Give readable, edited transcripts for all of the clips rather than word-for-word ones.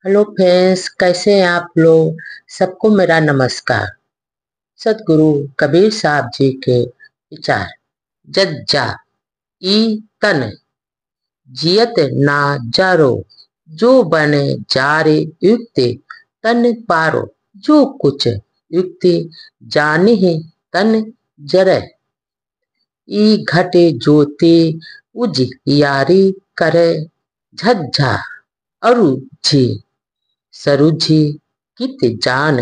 Hello friends, कैसे हैं आप लोग। सबको मेरा नमस्कार। सतगुरु कबीर साहब जी के विचार। जज्जा ई तन जियत ना जारो, जो बने जारे युक्ति तन पारो। जो कुछ युक्ति जानी तन जरे, ई घटे ज्योति उजियारी करे। झज्झा अरु जी सरुझी कित जान,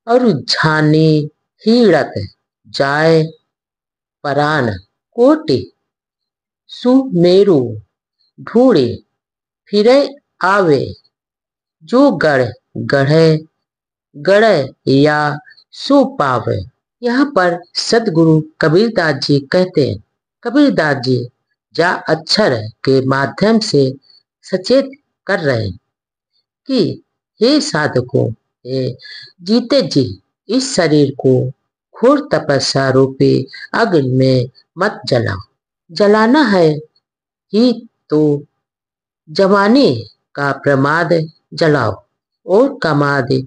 अरु झानी हीड़त जाय परान। कोटि सुमेरु ढूंढे फिरे आवे, जो गढ़ गढ़े गढ़े या सो पावे। यहाँ पर सतगुरु कबीरदास जी कहते हैं, कबीरदास जी जा अक्षर के माध्यम से सचेत कर रहे हैं कि हे साधकों, हे जीते जी इस शरीर को घोर तपस्या रूपी अग्नि में मत जलाओ। जलाना है ही तो जवानी का प्रमाद जलाओ, और कामादि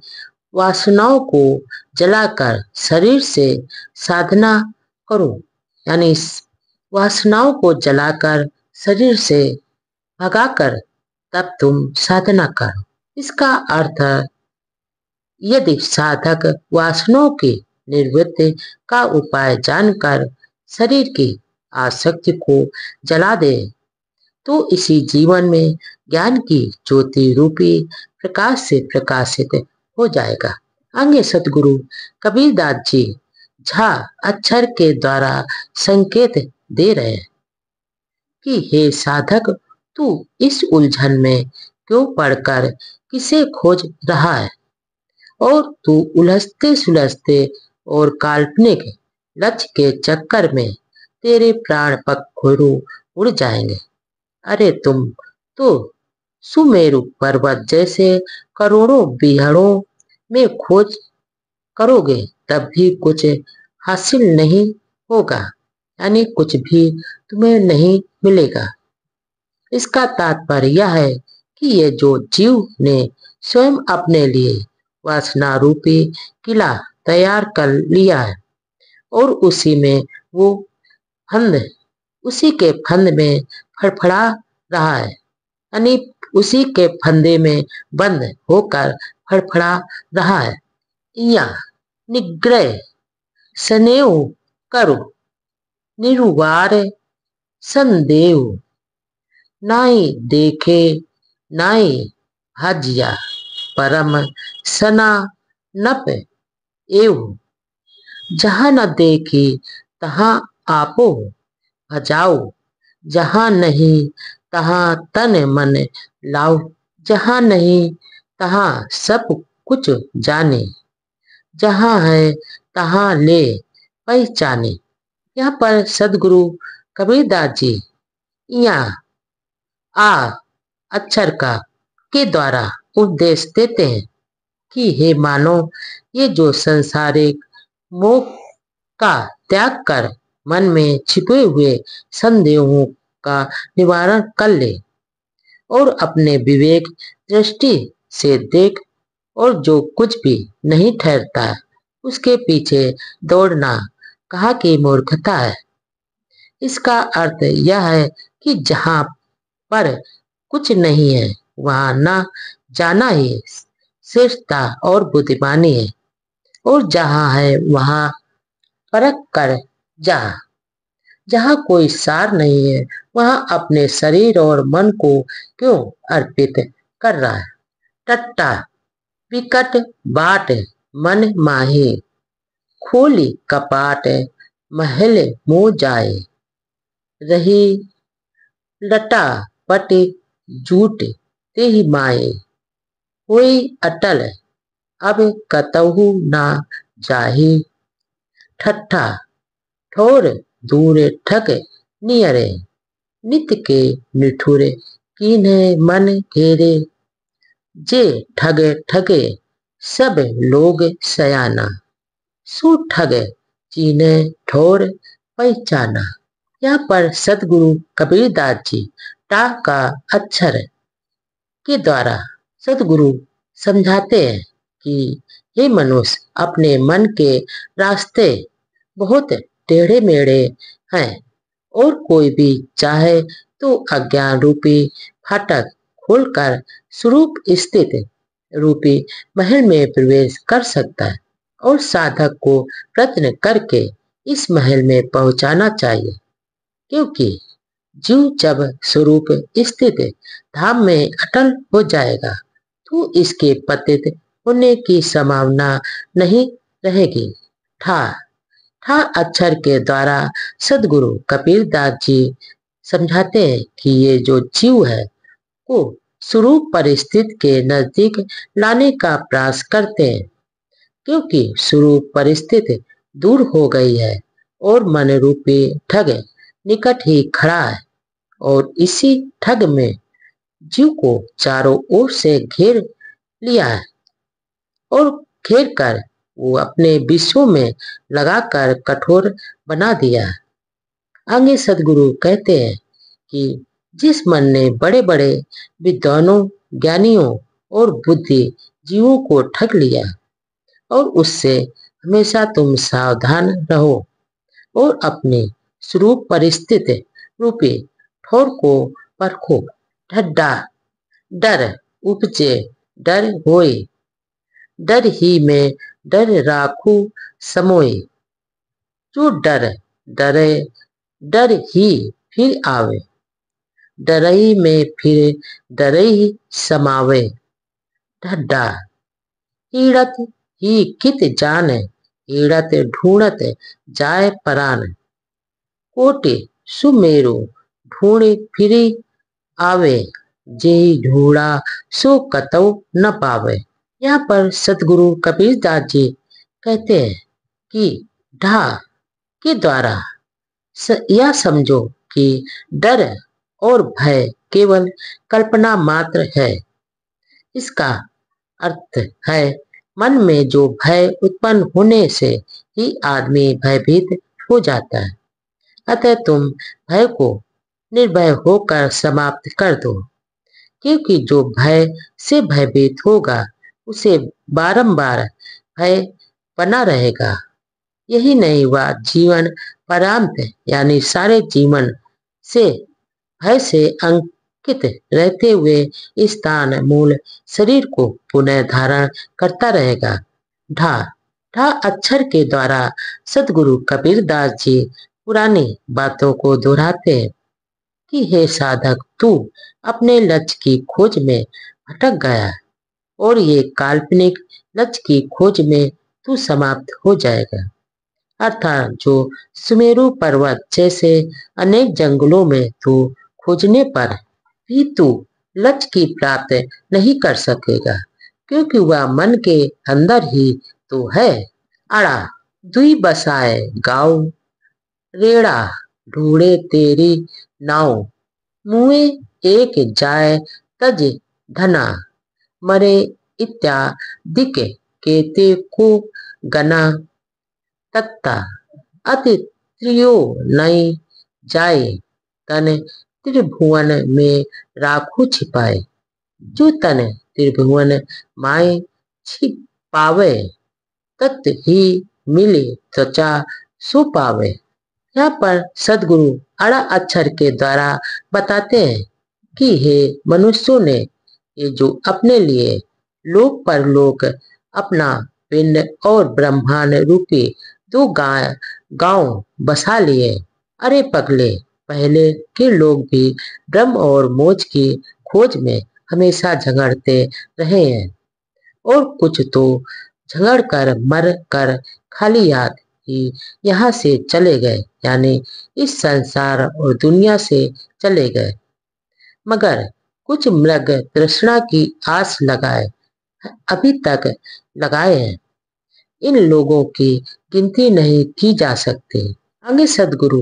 वासनाओं को जलाकर शरीर से साधना करो। यानी वासनाओं को जलाकर शरीर से भगाकर तब तुम साधना करो। इसका अर्थ, यदि साधक वासनाओं की निवृत्ति का उपाय जानकर शरीर की आसक्ति को जला दे, तो इसी जीवन में ज्ञान की ज्योति रूपी प्रकाश से प्रकाशित हो जाएगा। आगे सतगुरु कबीरदास जी झा अक्षर के द्वारा संकेत दे रहे हैं कि हे साधक, तू इस उलझन में क्यों पड़कर किसे खोज रहा है, और तू उलझते सुलझते और काल्पनिक लक्ष्य के चक्कर में तेरे प्राण पखेरु उड़ जाएंगे। अरे तुम तो सुमेरु पर्वत जैसे करोड़ों बीहड़ों में खोज करोगे, तब भी कुछ हासिल नहीं होगा, यानी कुछ भी तुम्हें नहीं मिलेगा। इसका तात्पर्य यह है कि ये जो जीव ने स्वयं अपने लिए वासना रूपी किला तैयार कर लिया है, और उसी में वो फंद, उसी के फंद में फड़फड़ा रहा है, यानी उसी के फंदे में बंद होकर फड़फड़ा रहा है। या निग्रह स्नेह करो, निरुवार संदेव, नाई देखे नाई हजिया, परम सना नप एव। जहाँ न देखी तहाँ आपो भजाओ, जहाँ नहीं तहाँ तन मन लाओ। जहाँ नहीं तहाँ सब कुछ जाने, जहाँ है तहाँ ले पहचाने। यहाँ पर सदगुरु कबीरदास जी यहाँ आ अक्षर का के द्वारा उपदेश देते हैं कि हे मानो, ये जो संसारिक मोह का त्याग कर मन में छिपे हुए संदेहों का निवारण कर ले, और अपने विवेक दृष्टि से देख, और जो कुछ भी नहीं ठहरता उसके पीछे दौड़ना कहा की मूर्खता है। इसका अर्थ यह है कि जहाँ पर कुछ नहीं है वहां ना जाना ही श्रेष्ठता और बुद्धिमानी है, और जहाँ है वहां परख कर जा। जहाँ कोई सार नहीं है वहां अपने शरीर और मन को क्यों अर्पित कर रहा है। टट्टा विकट बाट मन माही, खोली कपाट महल मो जाए। रही लटा पट जूट ते ही माए, कोई अटल अब कतहु ना जाही। ठट्ठा ठोर दूर ठग नियरे, नित के निठुर कीन्हे मन घेरे। जे ठगे ठगे सब लोग सयाना, सु ठग चीने ठोर पहचाना। यहाँ पर सतगुरु कबीरदास जी टा का अक्षर के द्वारा सदगुरु समझाते हैं कि हे मनुष्य, अपने मन के रास्ते बहुत टेढ़े मेढ़े हैं और कोई भी चाहे तो अज्ञान रूपी फाटक खोलकर स्वरूप स्थित रूपी महल में प्रवेश कर सकता है और साधक को प्रयत्न करके इस महल में पहुंचाना चाहिए, क्योंकि जीव जब स्वरूप स्थित धाम में अटल हो जाएगा तो इसके पतित होने की संभावना नहीं रहेगी। ठा ठा अक्षर के द्वारा सदगुरु कबीरदास जी समझाते हैं कि ये जो जीव है को स्वरूप परिस्थिति के नजदीक लाने का प्रयास करते हैं, क्योंकि स्वरूप परिस्थिति दूर हो गई है और मन रूपी ठग निकट ही खड़ा है और इसी ठग में जीव को चारों ओर से घेर लिया है और घेर कर वो अपने विषयों में लगाकर कठोर बना दिया है। आगे सदगुरु कहते हैं कि जिस मन ने बड़े बड़े विद्वानों, ज्ञानियों और बुद्धि जीवों को ठग लिया और उससे हमेशा तुम सावधान रहो और अपनी स्वरूप परिस्थिति रूपी ठोर को परखो। ढड्डा डर उपजे डर होए, डर ही में डर राखू समोए। जो डर डरे डर ही फिर आवे, डरई में फिर डरई समावे। ढड्डा हीड़त ही कित जान, हीड़त ढूंढत जाए परान। कोटि सुमेरु ढूंढ फिरी आवे, जेहि ढूंढा सो कतौ न पावे। यहाँ पर सतगुरु कबीरदास जी कहते हैं कि ढा के द्वारा यह समझो कि डर और भय केवल कल्पना मात्र है। इसका अर्थ है मन में जो भय उत्पन्न होने से ही आदमी भयभीत हो जाता है। अतः तुम भय को निर्भय होकर समाप्त कर दो, क्योंकि जो भय से भयभीत होगा उसे बारंबार भय बना रहेगा। यही नहीं, वह जीवन पर्यंत यानी सारे जीवन से भय से अंकित रहते हुए स्थान मूल शरीर को पुनः धारण करता रहेगा। ढा ढा अक्षर के द्वारा सदगुरु कबीरदास जी पुरानी बातों को दोहराते हैं कि हे साधक, तू अपने लक्ष्य की खोज में भटक गया और ये काल्पनिक लक्ष्य की खोज में तू समाप्त हो जाएगा। अर्थात जो सुमेरु पर्वत जैसे अनेक जंगलों में तू खोजने पर भी तू लक्ष्य की प्राप्ति नहीं कर सकेगा, क्योंकि वह मन के अंदर ही तो है। अड़ा दुई बसाए गाँव, रेड़ा ढूंढे तेरी नाव। मुए एक जाय तज धना, मरे इत्यादिक केते को गना। तत्ता अति त्रियो नई जाए, तन त्रिभुवन में राखू छिपाए। जो तन त्रिभुवन माए छिपावे, तत् ही मिले त्वचा सो पावे। यहाँ पर सदगुरु अड़ा अक्षर के द्वारा बताते हैं कि हे मनुष्यों ने ये जो अपने लिए लोक परलोक अपना पिंड और ब्रह्मांड रूपी दो गांव बसा लिए। अरे पगले, पहले के लोग भी ब्रह्म और मोक्ष की खोज में हमेशा झगड़ते रहे हैं और कुछ तो झगड़ कर मर कर खाली याद ही यहाँ से चले गए, यानी इस संसार और दुनिया से चले गए। मगर कुछ मृग तृष्णा की आस लगाए अभी तक लगाए हैं। इन लोगों की गिनती नहीं की जा सकती। आगे सदगुरु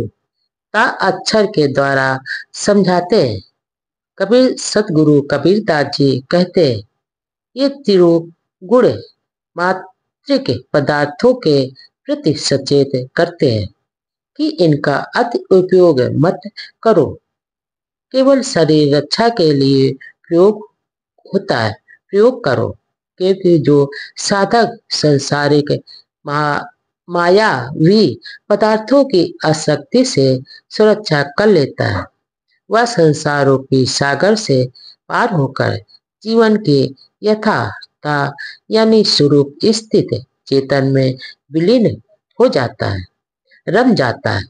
ता अक्षर के द्वारा समझाते हैं। सतगुरु कबीरदास जी कहते हैं, ये तीनों गुण मात्रिक पदार्थों के प्रति सचेत करते हैं कि इनका अति उपयोग मत करो। केवल शरीर रक्षा के लिए प्रयोग होता है, प्रयोग करो, क्योंकि जो साधक संसारिक मा, मायावी पदार्थों की आसक्ति से सुरक्षा कर लेता है, वह संसारों की सागर से पार होकर जीवन के यथार्थ यानी स्वरूप स्थित चेतन में विलीन हो जाता है, रम जाता है।